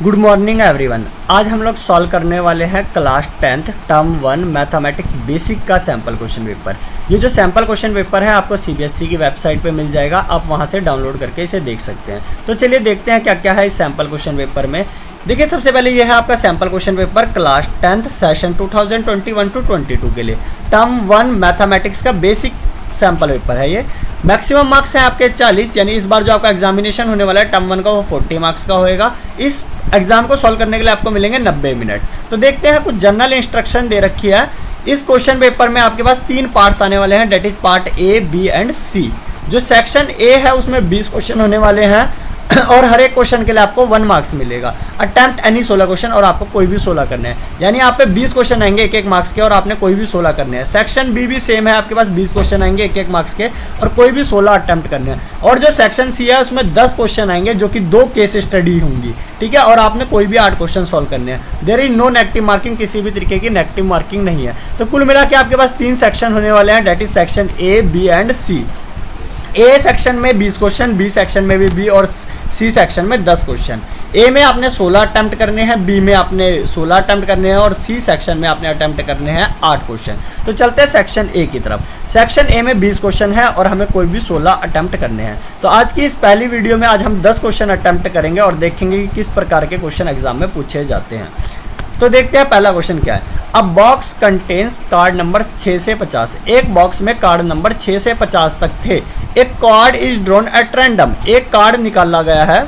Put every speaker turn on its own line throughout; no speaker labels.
Good morning everyone. आज हम लोग सॉल्व करने वाले हैं class 10th term 1 mathematics basic का सैम्पल क्वेश्चन पेपर। ये जो सैम्पल क्वेश्चन पेपर है आपको सीबीएसई की वेबसाइट पे मिल जाएगा, आप वहां से डाउनलोड करके इसे देख सकते हैं। तो चलिए देखते हैं क्या क्या है इस सैम्पल क्वेश्चन पेपर में। देखिए सबसे पहले ये है आपका sample question paper class 10th session 2021-22 के लिए टर्म 1 मैथमेटिक्स का बेसिक सैम्पल पेपर है। ये मैक्सिमम मार्क्स हैं आपके 40, यानी इस बार जो आपका एग्जामिनेशन होने वाला है टर्म 1 का वो 40 मार्क्स का होएगा। इस एग्जाम को सॉल्व करने के लिए आपको मिलेंगे 90 मिनट। तो देखते हैं, कुछ जनरल इंस्ट्रक्शन दे रखी है। इस क्वेश्चन पेपर में आपके पास 3 पार्ट्स आने वाले हैं, that is part A, B and C. जो सेक्शन ए है उसमें 20 क्वेश्चन होने वाले हैं और हर एक क्वेश्चन के लिए आपको 1 मार्क्स मिलेगा। अटेम्प्ट एनी 16 क्वेश्चन और आपको कोई भी 16 करने हैं, यानी आप पे 20 क्वेश्चन आएंगे एक मार्क्स के और आपने कोई भी 16 करने हैं। सेक्शन बी भी सेम है, आपके पास 20 क्वेश्चन आएंगे एक मार्क्स के और कोई भी 16 अटेम्प्ट करने हैं। और जो सेक्शन सी है उसमें 10 क्वेश्चन आएंगे जो कि 2 केस स्टडी होंगी, ठीक है, और आपने कोई भी 8 क्वेश्चन सॉल्व करने हैं। There is no negative marking, किसी भी तरीके की नेगेटिव मार्किंग नहीं है। तो कुल मिला के आपके पास 3 सेक्शन होने वाले हैं, that is section A, B and C. A section में 20 क्वेश्चन, बी सेक्शन में भी 20 और सी सेक्शन में 10 क्वेश्चन। ए में आपने 16 अटेम्प्ट करने हैं, बी में आपने 16 अटेम्प्ट करने हैं और सी सेक्शन में आपने अटेम्प्ट करने हैं 8 क्वेश्चन। तो चलते हैं सेक्शन ए की तरफ। सेक्शन ए में 20 क्वेश्चन है और हमें कोई भी 16 अटेम्प्ट करने हैं। तो आज की इस पहली वीडियो में आज हम 10 क्वेश्चन अटेम्प्ट करेंगे और देखेंगे कि किस प्रकार के क्वेश्चन एग्जाम में पूछे जाते हैं। तो देखते हैं पहला क्वेश्चन क्या है। अब बॉक्स कंटेन्स कार्ड नंबर 6 से 50। एक बॉक्स में कार्ड नंबर 6 से 50 तक थे। एक card is drawn at random. एक कार्ड निकाला गया है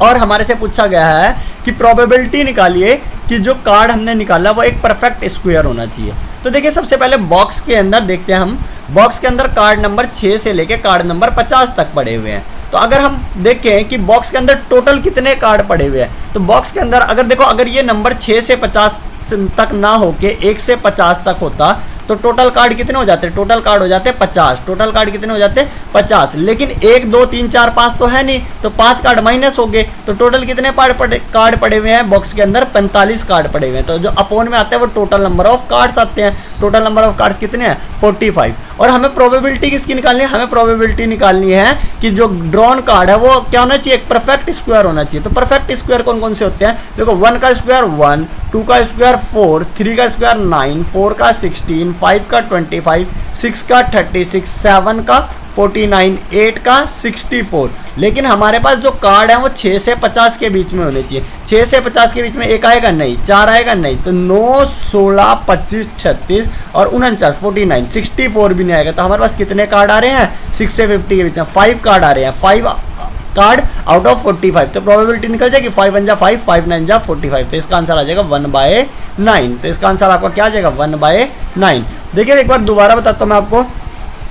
और हमारे से पूछा गया है कि प्रोबेबिलिटी निकालिए कि जो कार्ड हमने निकाला वो एक परफेक्ट स्क्वायर होना चाहिए। तो देखिए सबसे पहले बॉक्स के अंदर देखते हैं हम, बॉक्स के अंदर कार्ड नंबर 6 से लेके कार्ड नंबर 50 तक पड़े हुए हैं। तो अगर हम देखें कि बॉक्स के अंदर टोटल कितने कार्ड पड़े हुए हैं, तो बॉक्स के अंदर अगर देखो, अगर ये नंबर 6 से 50 तक ना होके 1 से 50 तक होता तो टोटल कार्ड कितने हो जाते? टोटल कार्ड हो जाते 50। टोटल कार्ड कितने हो जाते? 50। लेकिन 1 2 3 4 5 तो है नहीं, तो 5 कार्ड माइनस हो गए। तो टोटल कितने कार्ड पड़े हुए हैं? बॉक्स के अंदर 45 कार्ड पड़े हुए हैं। तो जो अपोन में आते हैं वो टोटल नंबर ऑफ कार्ड्स आते हैं। टोटल नंबर ऑफ कार्ड्स कितने हैं? 45। और हमें प्रोबेबिलिटी किसकी निकालनी है? हमें प्रोबेबिलिटी निकालनी है कि जो ड्रॉन कार्ड है वो क्या होना चाहिए? एक परफेक्ट स्क्वायर होना चाहिए। तो परफेक्ट स्क्वायर कौन कौन से होते हैं? देखो, 1 का स्क्वायर 1, 2 का स्क्वायर 4, 3 का स्क्वायर 9, 4 का 16, 5 का 25, 6 का 36, 7 का 49, 8 का 64। लेकिन हमारे पास जो कार्ड है वो 6 से 50 के बीच में होने चाहिए। 6 से 50 के बीच में 1 आएगा नहीं, 4 आएगा नहीं, तो 9, 16, 25, 36 और 49, 49, 64 भी नहीं आएगा। तो हमारे पास कितने कार्ड आ रहे हैं? 6 से 50 के बीच में 5 कार्ड आ रहे हैं, 5 कार्ड आउट ऑफ 45। तो प्रोबेबिलिटी निकल जाएगी 5 1 जा 5, 5 9 जा 45। तो इसका आंसर आ जाएगा 1/9। तो इसका आंसर आपका क्या आ जाएगा? 1/9। देखिए एक बार दोबारा बताता हूँ मैं आपको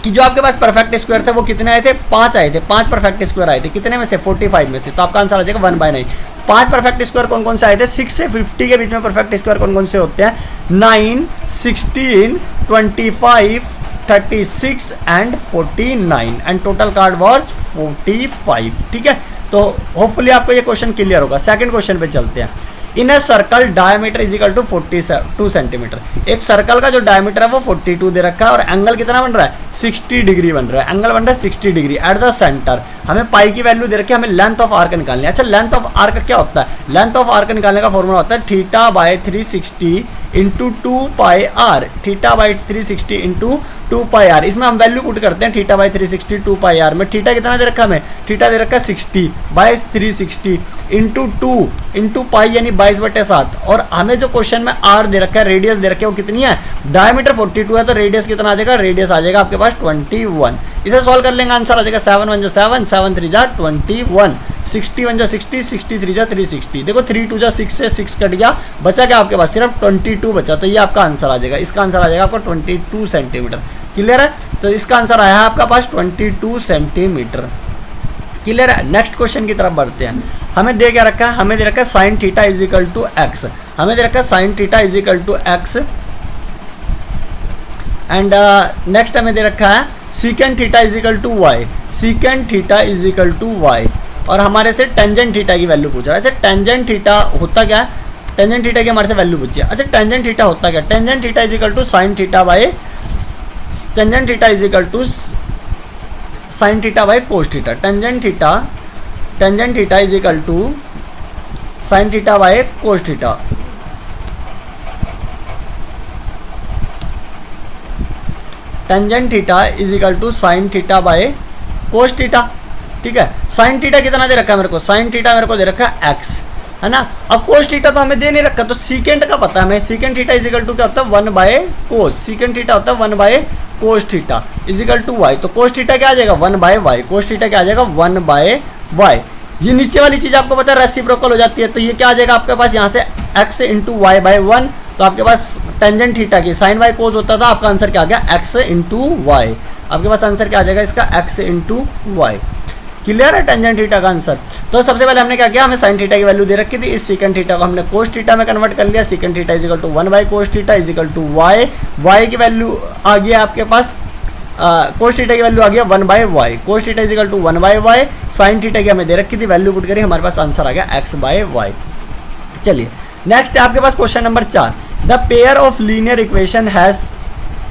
कि जो आपके पास परफेक्ट स्क्वायर थे वो कितने आए थे? 5 आए थे। 5 परफेक्ट स्क्वायर आए थे, कितने में से? 45 में से। तो आपका आंसर आ जाएगा 1/9। 5 परफेक्ट स्क्वायर कौन कौन से आए थे? 6 से 50 के बीच में परफेक्ट स्क्वायर कौन कौन से होते हैं? 9, 16, 25, 36 and 49 and total card was 45। ठीक है, तो होपफुली आपको ये क्वेश्चन क्लियर होगा। सेकंड क्वेश्चन पे चलते हैं। In a circle diameter is equal to 42 centimetre. एक सर्कल का जो डायमीटर है वो 42 दे रखा है और एंगल कितना बन रहा है? 60 डिग्री बन रहा है। एंगल बन रहा है 60 डिग्री एट द सेंटर। हमें पाई की वैल्यू दे रखी है, हमें लेंथ ऑफ आर्क निकालनी है। अच्छा, लेंथ ऑफ आर्क क्या होता है? लेंथ ऑफ आर्क निकालने का फॉर्मूला होता है θ/360 इंटू 2πr। θ/360 into 2πr। इसमें हम वैल्यू पुट करते हैं θ/360 2πr में। थीटा कितना दे रखा है हमें? थीटा दे रखा है 60/360 इंटू 2 इंटू पाई यानी 22/7। और हमें जो क्वेश्चन में आर दे रखा है, रेडियस दे रखी है, वो कितनी है? डायमीटर 42 है, तो रेडियस कितना आ जाएगा? रेडियस आ जाएगा आपके पास 21। इसे सॉल्व कर लेंगे, आंसर आ जाएगा 7 1 जा 7, 7 3 जा 21, 60 1 जा 60, 60 3 जा 360। देखो 3 2 जा 6 से 6 कट गया, बचा क्या आपके पास? सिर्फ 22 बचा। तो ये आपका आंसर आ जाएगा। इसका आंसर आ जाएगा आपको 22 सेंटीमीटर। क्लियर है? तो इसका आंसर आया है आपका पास 22 सेंटीमीटर। क्लियर है? नेक्स्ट क्वेश्चन की तरफ बढ़ते हैं। हमें दे क्या रखा है? हमें दे रखा है sine theta is equal to x. हमें दे रखा है sine theta is equal to x and next हमें दे रखा है secant theta is equal to y. Secant theta is equal to y और हमारे से टेंजेंट थीटा की वैल्यू पूछ रहा है। अच्छा, टेंजेंट थीटा होता क्या है? टेंजेंट थीटा की हमारे से वैल्यू पूछी है। अच्छा, टेंजेंट थीटा होता क्या? Tangent theta is equal to sine theta by tangent theta is equal to sine theta by cos theta. Tangent theta is equal to sine theta by cos theta. Tangent theta is equal to sine theta by cos theta. ठीक है, sine theta कितना दे रखा है मेरे को, sine theta मेरे को दे रखा है x, है ना। अब कोस थीटा तो हमें दे नहीं रखा, तो सीकेंट का पता है हमें, secant theta is equal to क्या होता है 1 बाय कोस, सीकेंट थीटा होता है 1 by cos theta is equal to y। तो कोस थीटा क्या आ जाएगा 1 बाय y, कोस थीटा क्या आ जाएगा 1 बाय y। ये नीचे वाली चीज आपको पता है रेसिप्रोकल हो जाती है, तो ये क्या आ जाएगा आपके पास यहाँ से x इंटू वाई बाय 1। तो आपके पास टेंजेंट थीटा की साइन वाई कोस होता था, आपका आंसर क्या आ गया x इंटू वाई। आपके पास आंसर क्या आ जाएगा इसका x इंटू वाई। क्लियर है टेंजेंट थीटा का आंसर। तो सबसे पहले हमने क्या किया, हमें साइन थीटा की वैल्यू दे रखी थी, इस सीकेंट थीटा को हमने कोस थीटा में कन्वर्ट कर लिया। Secant theta is equal to 1 by cos theta is equal to y, y की वैल्यू आ गया आपके पास, कोस थीटा की वैल्यू आ गया 1 by y, cos theta is equal to 1 by y, sine theta की हमें दे रखी थी, वैल्यू पुट करी, हमारे पास आंसर आ गया x बाय वाई। चलिए नेक्स्ट है आपके पास question number 4, the pair of linear equation has,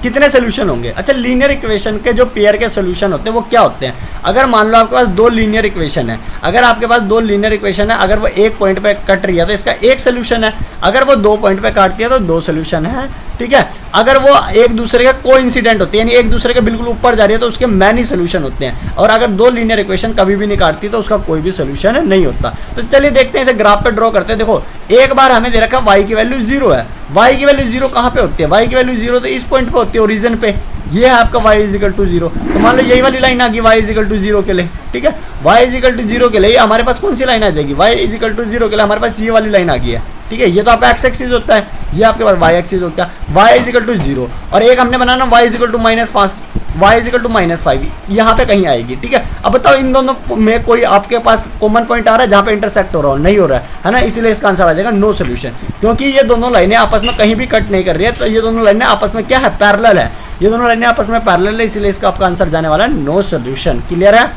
कितने सोल्यूशन होंगे। अच्छा, लीनियर इक्वेशन के जो पेयर के सोल्यूशन होते हैं वो क्या होते हैं। अगर मान लो आपके पास दो लीनियर इक्वेशन है, अगर आपके पास दो लीनियर इक्वेशन है, अगर वो एक पॉइंट पे कट रही है तो इसका एक सोल्यूशन है, अगर वो 2 पॉइंट पे काटती है तो 2 सोल्यूशन है। ठीक है, अगर वो एक दूसरे के कोइंसिडेंट होती है, यानी एक दूसरे के बिल्कुल ऊपर जा रही है, तो उसके मैनी सोल्यूशन होते हैं। और अगर दो लीनियर इक्वेशन कभी भी नहीं काटती तो उसका कोई भी सोल्यूशन नहीं होता। तो चलिए देखते हैं, इसे ग्राफ पे ड्रॉ करते हैं। देखो एक बार हमें दे रखा है y की वैल्यू 0 है, y की वैल्यू 0 कहाँ पे होती है, y की वैल्यू 0 तो इस पॉइंट पे होती है, ओरिजिन पे। ये है आपका y इज इक्वल टू 0, तो मान लो यही वाली लाइन आ गई y इज इक्वल टू 0 के लिए। ठीक है, y इज इक्वल टू 0 के लिए हमारे पास कौन सी लाइन आ जाएगी, y इज इक्वल टू 0 के लिए हमारे पास ये वाली लाइन आ गई है। ठीक है, ये तो आपका x एक्सिस होता है, ये आपके पास y एक्सिस होता है, y इज इक्वल टू 0, और एक हमने बनाना y is equal to -5, y is equal to -5 यहाँ पे कहीं आएगी। ठीक है, अब बताओ इन दोनों में कोई आपके पास कॉमन पॉइंट आ रहा है जहाँ पे इंटरसेक्ट हो रहा हो, नहीं हो रहा है ना, इसलिए इसका आंसर आ जाएगा नो सोल्यूशन, क्योंकि ये दोनों लाइनें आपस में कहीं भी कट नहीं कर रही है। तो ये दोनों लाइनें आपस में क्या है, पैरेलल है, ये दोनों लाइनें आपस में पैरेलल है, इसलिए इसका आपका आंसर जाने वाला है नो सोल्यूशन। क्लियर है,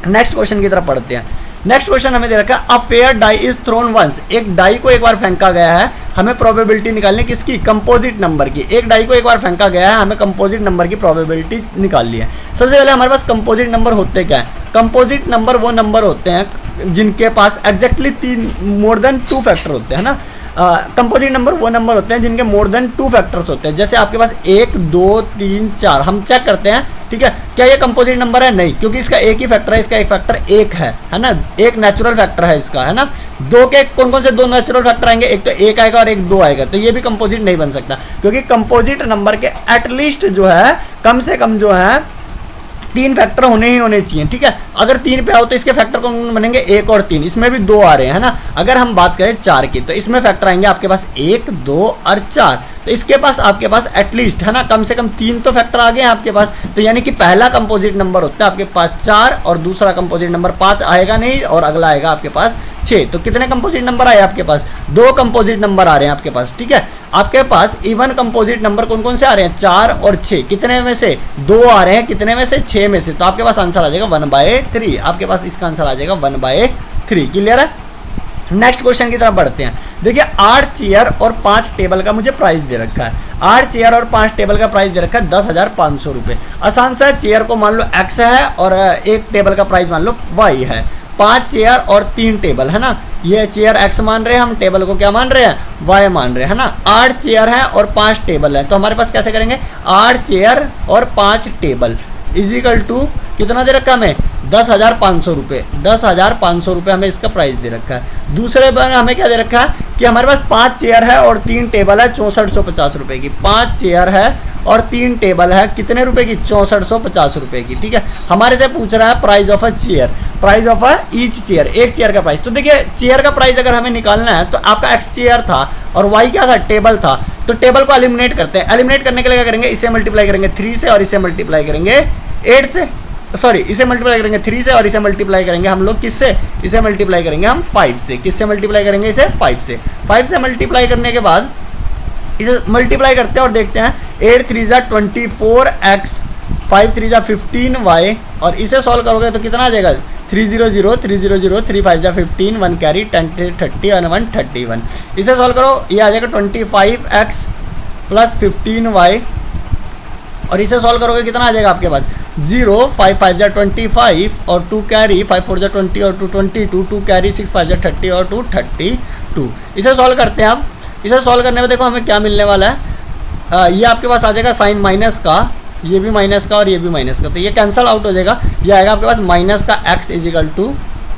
नेक्स्ट क्वेश्चन की तरफ पढ़ते हैं। नेक्स्ट क्वेश्चन हमें दे रखा है, a fair die is thrown once, एक डाई को एक बार फेंका गया है, हमें प्रोबेबिलिटी निकालनी किसकी, कंपोजिट नंबर की। एक डाई को एक बार फेंका गया है, हमें कंपोजिट नंबर की प्रोबेबिलिटी निकालनी है। सबसे पहले हमारे पास कंपोजिट नंबर होते क्या है, कंपोजिट नंबर वो नंबर होते हैं जिनके पास एग्जैक्टली मोर देन 2 फैक्टर होते हैं ना। कंपोजिट नंबर वो नंबर होते हैं जिनके मोर देन 2 फैक्टर्स होते हैं। जैसे आपके पास 1 2 3 4, हम चेक करते हैं। ठीक है, क्या ये कंपोजिट नंबर है, नहीं, क्योंकि इसका एक ही फैक्टर है, इसका एक फैक्टर 1 है ना, एक नेचुरल फैक्टर है इसका, है ना। 2 के कौन कौन से 2 नेचुरल फैक्टर आएंगे, एक तो 1 आएगा और एक 2 आएगा, तो ये भी कंपोजिट नहीं बन सकता, क्योंकि कंपोजिट नंबर के एटलीस्ट जो है कम से कम जो है 3 फैक्टर होने ही होने चाहिए। ठीक है, अगर 3 पे आओ तो इसके फैक्टर कौन बनेंगे, 1 और 3, इसमें भी 2 आ रहे हैं, है ना। अगर हम बात करें 4 की, तो इसमें फैक्टर आएंगे आपके पास 1 2 और 4, तो इसके पास आपके पास एटलीस्ट, है ना, कम से कम 3 तो फैक्टर आ गए हैं आपके पास। तो यानी कि पहला कंपोजिट नंबर होता है आपके पास 4 और दूसरा कंपोजिट नंबर 5 आएगा नहीं, और अगला आएगा आपके पास 6। तो कितने कंपोजिट नंबर आए आपके पास, 2 कंपोजिट नंबर आ रहे हैं आपके पास। ठीक है, आपके पास इवन कंपोजिट नंबर कौन कौन से आ रहे हैं, 4 और 6, कितने में से 2 आ रहे हैं, कितने में से 6 में से, तो आपके पास आंसर आ जाएगा 1/3, आपके पास इसका आंसर आ जाएगा 1/3। क्लियर है, नेक्स्ट क्वेश्चन की तरफ बढ़ते हैं। देखिए 8 चेयर और 5 टेबल का मुझे प्राइस दे रखा है, 8 चेयर और 5 टेबल का प्राइस दे रखा है 10,500 रुपये। आसान सा है, चेयर को मान लो x है और एक टेबल का प्राइस मान लो y है, 5 चेयर और 3 टेबल, है ना। ये चेयर x मान रहे हैं, हम टेबल को क्या मान रहे हैं, y मान रहे हैं, है ना। 8 चेयर है और 5 टेबल है, तो हमारे पास कैसे करेंगे, 8 चेयर और 5 टेबल इजिकल टू कितना दे रखा है हमें, 10,500 रुपये, 10,500 रुपये हमें इसका प्राइस दे रखा है। दूसरे बार हमें क्या दे रखा है कि हमारे पास 5 चेयर है और 3 टेबल है 6450 रुपये की, 5 चेयर है और 3 टेबल है कितने रुपए की, 6450 रुपये की। ठीक है, हमारे से पूछ रहा है price of a chair, price of a each chair, एक चेयर का प्राइस। तो देखिए चेयर का प्राइस अगर हमें निकालना है तो आपका x चेयर था और y क्या था, टेबल था, तो टेबल को एलिमिनेट करते हैं। एलिमिनेट करने के लिए क्या करेंगे, इसे मल्टीप्लाई करेंगे 3 से और इसे मल्टीप्लाई करेंगे 8 से, सॉरी इसे मल्टीप्लाई करेंगे 3 से और इसे मल्टीप्लाई करेंगे हम लोग किससे, इसे मल्टीप्लाई करेंगे हम 5 से। किससे मल्टीप्लाई करेंगे, इसे 5 से। 5 से मल्टीप्लाई करने के बाद इसे मल्टीप्लाई करते हैं और देखते हैं 8 3 जा 24x, 5 3 जा 15y, और इसे सॉल्व करोगे तो कितना आ जाएगा, 300 300 3 5 जा 15, 1 कैरी 10 30 और 1 31। इसे सॉल्व करो, ये आ जाएगा 25x प्लस 15y, और इसे सॉल्व करोगे कितना आ जाएगा आपके पास, 0, 5 5 जा 25 और 2 कैरी, 5 4 जा 20 और 2 22, 2 कैरी, 6 5 जा 30 और 2 32। इसे सॉल्व करते हैं आप। इसे सॉल्व करने में देखो हमें क्या मिलने वाला है, ये आपके पास आ जाएगा साइन माइनस का, ये भी माइनस का और ये भी माइनस का, तो ये कैंसिल आउट हो जाएगा। ये आएगा आपके पास माइनस का x इजिकल टू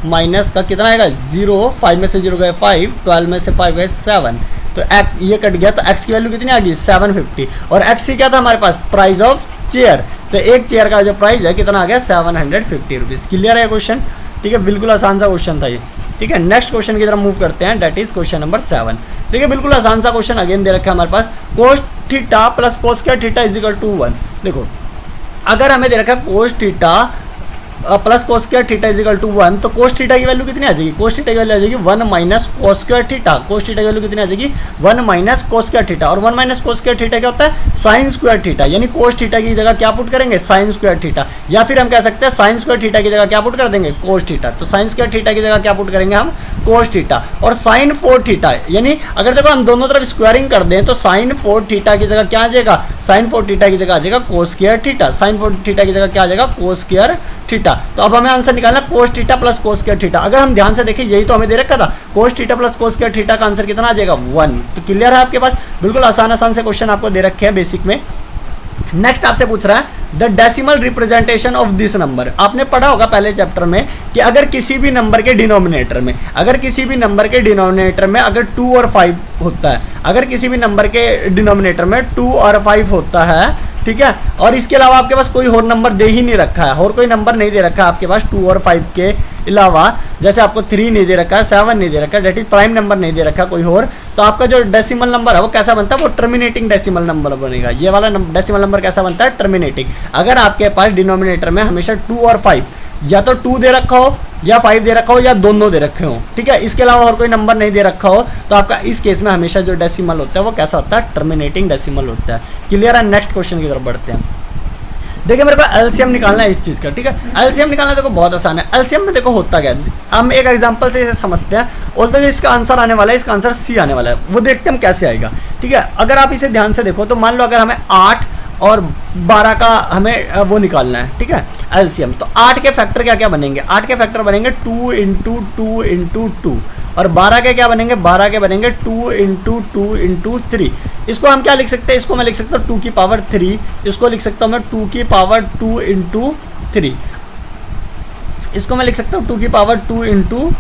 माइनस का कितना आएगा 0, 5 में से 0 गए 5, 12 में से 5 गए 7, तो ये कट गया, तो x की वैल्यू कितनी आ गई 750। और x की क्या था हमारे पास, प्राइस ऑफ चेयर, तो एक चेयर का जो प्राइस है कितना आ गया 750 रुपीज़। क्लियर है क्वेश्चन, ठीक है, बिल्कुल आसान सा क्वेश्चन था ये। ठीक है, नेक्स्ट क्वेश्चन की तरफ मूव करते हैं, डेट इज क्वेश्चन नंबर 7। ठीक है, बिल्कुल आसान सा क्वेश्चन अगेन दे रखा है हमारे पास, cos theta plus cos square theta is equal to 1। देखो अगर हमें दे रखा है cos theta plus cos square theta is equal to 1, तो कोस थीटा की वैल्यू कितनी आ जाएगी, कोस थीटा की वैल्यू आ जाएगी 1 minus cos square theta. Cos theta की वैल्यू कितनी आ जाएगी 1 माइनस कोस स्क्वायर थीटा, और 1 माइनस कोस स्क्वायर थीटा क्या होता है साइन स्क्वायर थीटा, यानी कोस थीटा की जगह क्या पुट करेंगे साइन स्क्वायर थीटा, या फिर हम कह सकते हैं साइन स्क्वायर थीटा की जगह क्या पुट कर देंगे कोस थीटा। तो साइन स्क्वायर थीटा की जगह क्या पुट करेंगे हम कोस थीटा, और साइन 4 थीटा, यानी अगर देखो हम दोनों तरफ स्क्वायरिंग कर दें तो साइन 4 थीटा की जगह क्या आ जाएगा, साइन 4 थीटा की जगह आ जाएगा cos square theta, sine 4 theta की जगह क्या आ जाएगा कोस स्क्वायर थीटा। तो अब हमें आंसर निकालना कोस theta plus cos square theta. अगर हम ध्यान से देखें यही तो हमें दे रखा था, कोस theta plus cos square theta का आंसर कितना आ जाएगा 1। तो क्लियर है आपके पास, बिल्कुल आसान से क्वेश्चन आपको दे रखे हैं बेसिक में। नेक्स्ट आपसे पूछ रहा है the decimal representation of this number. आपने पढ़ा होगा पहले चैप्टर में कि अगर किसी भी नंबर के डिनोमिनेटर में, अगर किसी भी नंबर के डिनोमिनेटर में अगर 2 और 5 होता है, अगर किसी भी नंबर के डिनोमिनेटर में 2 और 5 होता है, ठीक है, और इसके अलावा आपके पास कोई और नंबर दे ही नहीं रखा है, और कोई नंबर नहीं दे रखा है आपके पास 2 और 5 के अलावा, जैसे आपको 3 नहीं दे रखा है, 7 नहीं दे रखा है, डेट इज प्राइम नंबर नहीं दे रखा कोई और, तो आपका जो डेसिमल नंबर है वो कैसा बनता है, वो टर्मिनेटिंग डेसिमल नंबर बनेगा। ये वाला डेसिमल नंबर कैसा बनता है टर्मिनेटिंग। अगर आपके पास डिनोमिनेटर में हमेशा 2 और 5, या तो 2 दे रखा हो या 5 दे रखा हो या दोनों दे रखे हो, ठीक है, इसके अलावा और कोई नंबर नहीं दे रखा हो, तो आपका इस केस में हमेशा जो डेसिमल होता है वो कैसा होता है टर्मिनेटिंग डेसिमल होता है। क्लियर है, नेक्स्ट क्वेश्चन की तरफ बढ़ते हैं। देखिए मेरे को एलसीएम निकालना है इस चीज़ का, ठीक है, एलसीएम निकालना देखो बहुत आसान है। एलसीएम में देखो होता क्या है, हम एक एग्जांपल से इसे समझते हैं, और तो जो इसका आंसर आने वाला है, इसका आंसर सी आने वाला है, वो देखते हैं हम कैसे आएगा। ठीक है, अगर आप इसे ध्यान से देखो तो मान लो अगर हमें 8 और 12 का हमें वो निकालना है, ठीक है, एलसीएम, तो 8 के फैक्टर क्या क्या बनेंगे, 8 के फैक्टर बनेंगे 2 इंटू 2 इंटू 2, और 12 के क्या बनेंगे, 12 के बनेंगे 2 इंटू 2 इंटू 3। इसको हम क्या लिख सकते हैं, इसको मैं लिख सकता हूँ 2 की पावर 3, इसको लिख सकता हूँ मैं 2 की पावर 2 इंटू 3, इसको मैं लिख सकता हूँ 2 की पावर 2 इंटू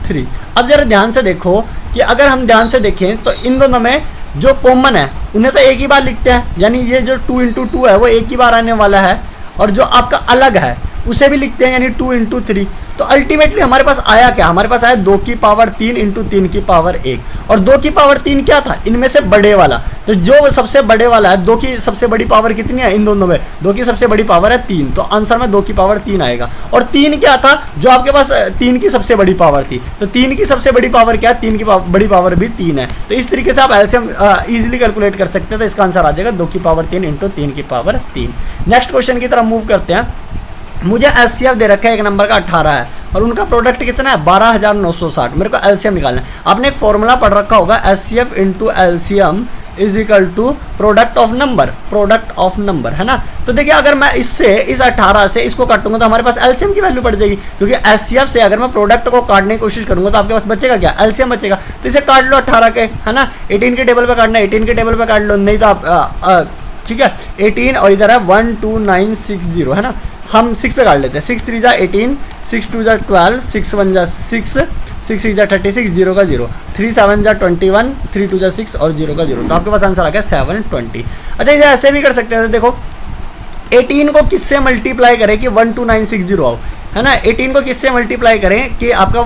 3। अब जरा ध्यान से देखो कि अगर हम ध्यान से देखें तो इन दोनों में जो कॉमन है उन्हें तो एक ही बार लिखते हैं, यानी ये जो 2 इंटू 2 है वो एक ही बार आने वाला है, और जो आपका अलग है उसे भी लिखते हैं, यानी 2 इंटू 3। तो अल्टीमेटली हमारे पास आया क्या, हमारे पास आया 2 की पावर 3 इंटू 3 की पावर 1, और 2 की पावर 3 क्या था, इनमें से बड़े वाला, तो जो सबसे बड़े वाला है 2 की सबसे बड़ी पावर कितनी है इन दोनों में, 2 की सबसे बड़ी पावर है 3, तो आंसर में 2 की पावर 3 आएगा। और 3 क्या था, जो आपके पास 3 की सबसे बड़ी पावर थी, तो 3 की सबसे बड़ी पावर क्या है, 3 की बड़ी पावर भी 3 है। तो इस तरीके से आप एलसीएम इजीली कैलकुलेट कर सकते हैं, तो इसका आंसर आ जाएगा 2 की पावर 3 इंटू 3 की पावर 3। नेक्स्ट क्वेश्चन की तरफ मूव करते हैं। मुझे एचसीएफ दे रखा है एक नंबर का 18 है, और उनका प्रोडक्ट कितना है 12,960। मेरे को एलसीएम निकालना है। आपने एक फॉर्मूला पढ़ रखा होगा, HCF into LCM is equal to product of number, है ना। तो देखिए अगर मैं इससे इस 18 से इसको काटूंगा तो हमारे पास एलसीएम की वैल्यू बढ़ जाएगी, क्योंकि एचसीएफ से अगर मैं प्रोडक्ट को काटने की कोशिश करूंगा तो आपके पास बचेगा क्या, एलसीएम बचेगा। तो इसे काट लो 18 के, है ना, 18 के टेबल पे काटना है, 18 के टेबल पे काट लो, नहीं तो आप ठीक है 18 और इधर है 12960, है ना, हम 6 पे काट लेते हैं, 6 3 जा 18, 6 2 जा 12, 6 1 जा 6, 6 6 जा 36, 0 का 0, 3 7 जा 21, 3 2 जा 6 और 0 का 0, तो आपके पास आंसर आ गया 720। अच्छा इसे ऐसे भी कर सकते हैं, देखो 18 को किससे मल्टीप्लाई करें कि 12960 आओ, है ना, 18 को किससे मल्टीप्लाई करें कि आपका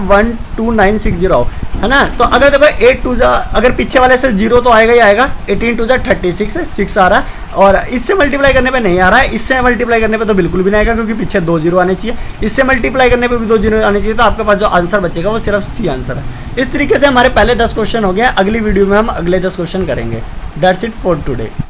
12960 आओ, है ना। तो अगर देखो 8 2 जा, अगर पीछे वाले से 0 तो आएगा ही आएगा, 18 2 जा 36 6 आ रहा है, और इससे मल्टीप्लाई करने पे नहीं आ रहा है, इससे मल्टीप्लाई करने पे तो बिल्कुल भी नहीं आएगा क्योंकि पीछे 2 0 आने चाहिए, इससे मल्टीप्लाई करने पे भी 2 0 आने चाहिए, तो आपके पास जो आंसर बचेगा वो सिर्फ सी आंसर है। इस तरीके से हमारे पहले 10 क्वेश्चन हो गए, अगली वीडियो में हम अगले 10 क्वेश्चन करेंगे। That's it for today.